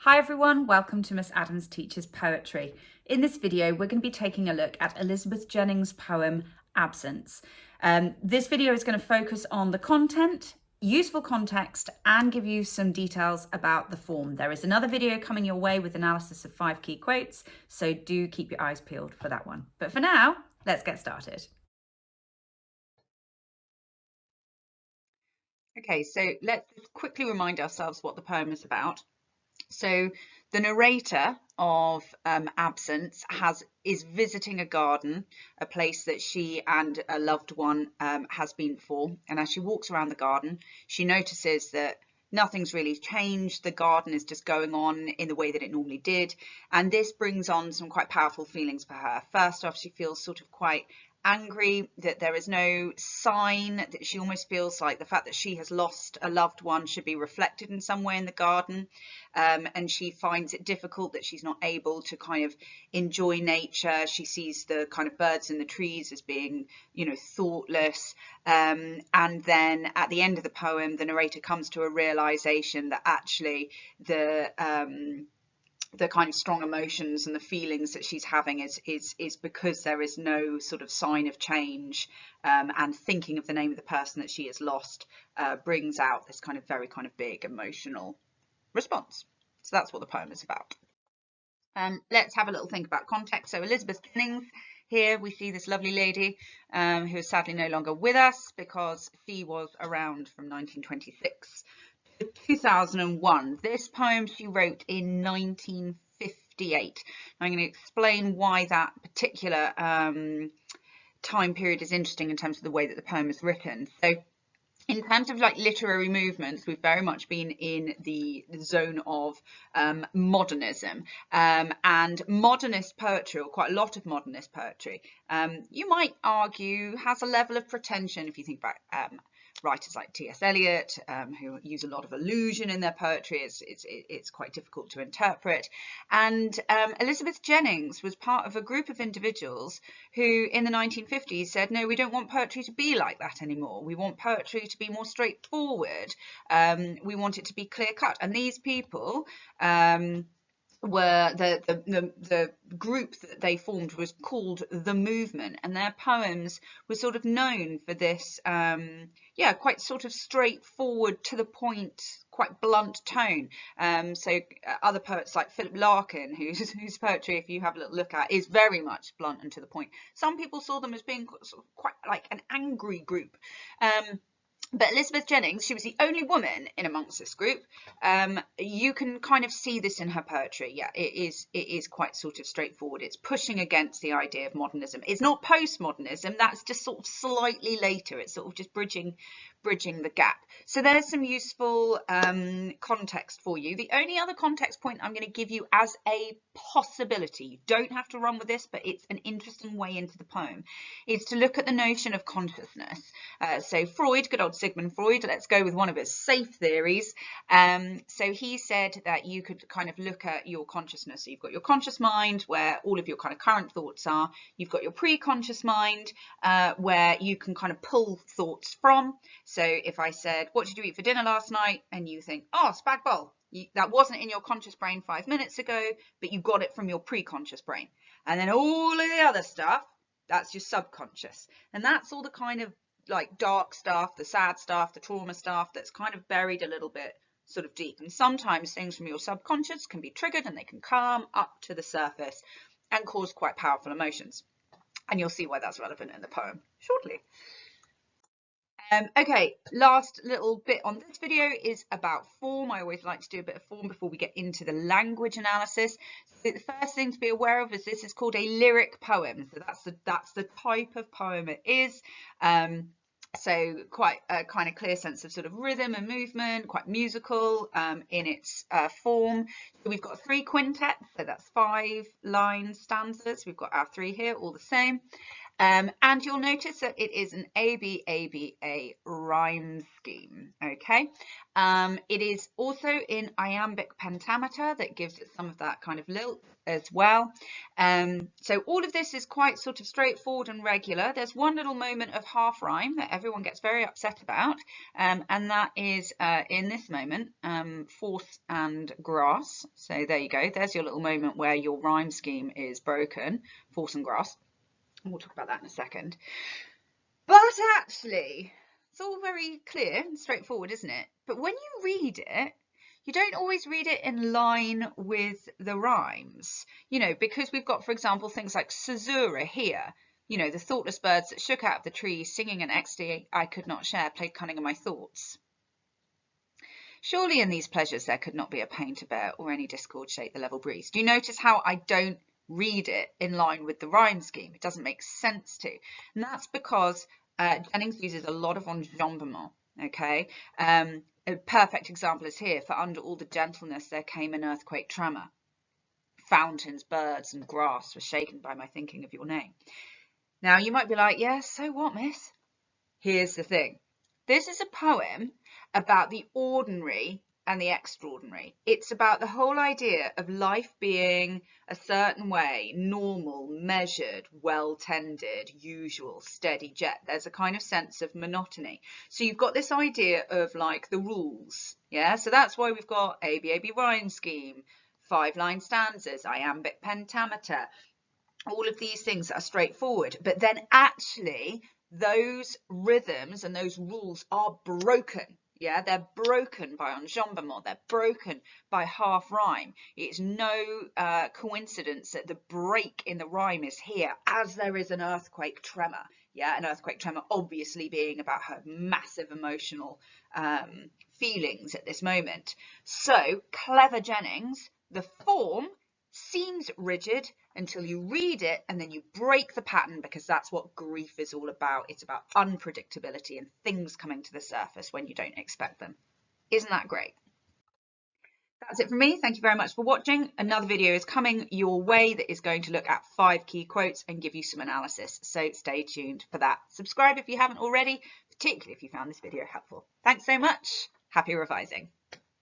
Hi everyone, welcome to Miss Adams Teaches Poetry. In this video, we're going to be taking a look at Elizabeth Jennings' poem, Absence. This video is going to focus on the content, useful context, and give you some details about the form. There is another video coming your way with analysis of 5 key quotes, so do keep your eyes peeled for that one. But for now, let's get started. Okay, so let's just quickly remind ourselves what the poem is about. So the narrator of Absence is visiting a garden, a place that she and a loved one has been before. And as she walks around the garden, she notices that nothing's really changed. The garden is just going on in the way that it normally did. And this brings on some quite powerful feelings for her. First off, she feels sort of quite angry that there is no sign, that she almost feels like the fact that she has lost a loved one should be reflected in some way in the garden, and she finds it difficult that she's not able to kind of enjoy nature. She sees the kind of birds in the trees as being, you know, thoughtless, and then at the end of the poem the narrator comes to a realization that actually the kind of strong emotions and the feelings that she's having is because there is no sort of sign of change, and thinking of the name of the person that she has lost brings out this kind of very kind of big emotional response. So that's what the poem is about. Let's have a little think about context. So Elizabeth Jennings, here we see this lovely lady who is sadly no longer with us because she was around from 1926 to 2001. This poem she wrote in 1958. I'm going to explain why that particular time period is interesting in terms of the way that the poem is written. So in terms of like literary movements, we've very much been in the zone of modernism, and modernist poetry, or quite a lot of modernist poetry, you might argue has a level of pretension if you think about writers like T.S. Eliot, who use a lot of allusion in their poetry. It's quite difficult to interpret. And Elizabeth Jennings was part of a group of individuals who in the 1950s said, no, we don't want poetry to be like that anymore. We want poetry to be more straightforward. We want it to be clear cut. And these people were the group that they formed was called The Movement, and their poems were sort of known for this quite sort of straightforward, to the point, quite blunt tone. So other poets like Philip Larkin, whose poetry, if you have a little look at, is very much blunt and to the point. Some people saw them as being sort of quite like an angry group. But Elizabeth Jennings, she was the only woman in amongst this group. You can kind of see this in her poetry. Yeah, it is quite sort of straightforward. It's pushing against the idea of modernism. It's not postmodernism. That's just sort of slightly later. It's sort of just bridging the gap. So there's some useful context for you. The only other context point I'm going to give you as a possibility, you don't have to run with this, but it's an interesting way into the poem, is to look at the notion of consciousness. So Freud, good old Sigmund Freud, let's go with one of his safe theories. So he said that you could kind of look at your consciousness. So you've got your conscious mind, where all of your kind of current thoughts are. You've got your pre-conscious mind, where you can kind of pull thoughts from. So if I said, what did you eat for dinner last night? And you think, oh, spag bol. That wasn't in your conscious brain 5 minutes ago, but you got it from your pre-conscious brain. And then all of the other stuff, that's your subconscious. And that's all the kind of like dark stuff, the sad stuff, the trauma stuff that's kind of buried a little bit sort of deep. And sometimes things from your subconscious can be triggered and they can come up to the surface and cause quite powerful emotions. And you'll see why that's relevant in the poem shortly. Okay, last little bit on this video is about form. I always like to do a bit of form before we get into the language analysis. So the first thing to be aware of is this is called a lyric poem. So that's the type of poem it is. So quite a kind of clear sense of sort of rhythm and movement, quite musical in its form. So we've got 3 quintets, so that's 5 line stanzas. We've got our 3 here, all the same. And you'll notice that it is an ABABA rhyme scheme, okay? It is also in iambic pentameter that gives it some of that kind of lilt as well. So all of this is quite sort of straightforward and regular. There's one little moment of half rhyme that everyone gets very upset about, and that is in this moment, force and grass. So there you go. There's your little moment where your rhyme scheme is broken, force and grass. We'll talk about that in a second. But actually, it's all very clear and straightforward, isn't it? But when you read it, you don't always read it in line with the rhymes, you know, because we've got, for example, things like caesura here, you know, the thoughtless birds that shook out of the trees, singing an ecstasy I could not share, played cunning in my thoughts. Surely in these pleasures there could not be a pain to bear, or any discord shake the level breeze. Do you notice how I don't read it in line with the rhyme scheme? It doesn't make sense to. And that's because Jennings uses a lot of enjambement, okay? A perfect example is here, for under all the gentleness there came an earthquake tremor. Fountains, birds and grass were shaken by my thinking of your name. Now you might be like, yeah, so what, miss? Here's the thing. This is a poem about the ordinary and the extraordinary. It's about the whole idea of life being a certain way, normal, measured, well-tended, usual, steady jet. There's a kind of sense of monotony. So you've got this idea of like the rules, yeah? So that's why we've got ABAB rhyme scheme, 5-line stanzas, iambic pentameter, all of these things are straightforward. But then actually those rhythms and those rules are broken. Yeah, they're broken by enjambement, they're broken by half rhyme. It's no coincidence that the break in the rhyme is here, as there is an earthquake tremor. Yeah, an earthquake tremor obviously being about her massive emotional feelings at this moment. So, clever Jennings, the form seems rigid until you read it and then you break the pattern, because that's what grief is all about. It's about unpredictability and things coming to the surface when you don't expect them. Isn't that great? That's it from me. Thank you very much for watching. Another video is coming your way that is going to look at 5 key quotes and give you some analysis. So stay tuned for that. Subscribe if you haven't already, particularly if you found this video helpful. Thanks so much. Happy revising.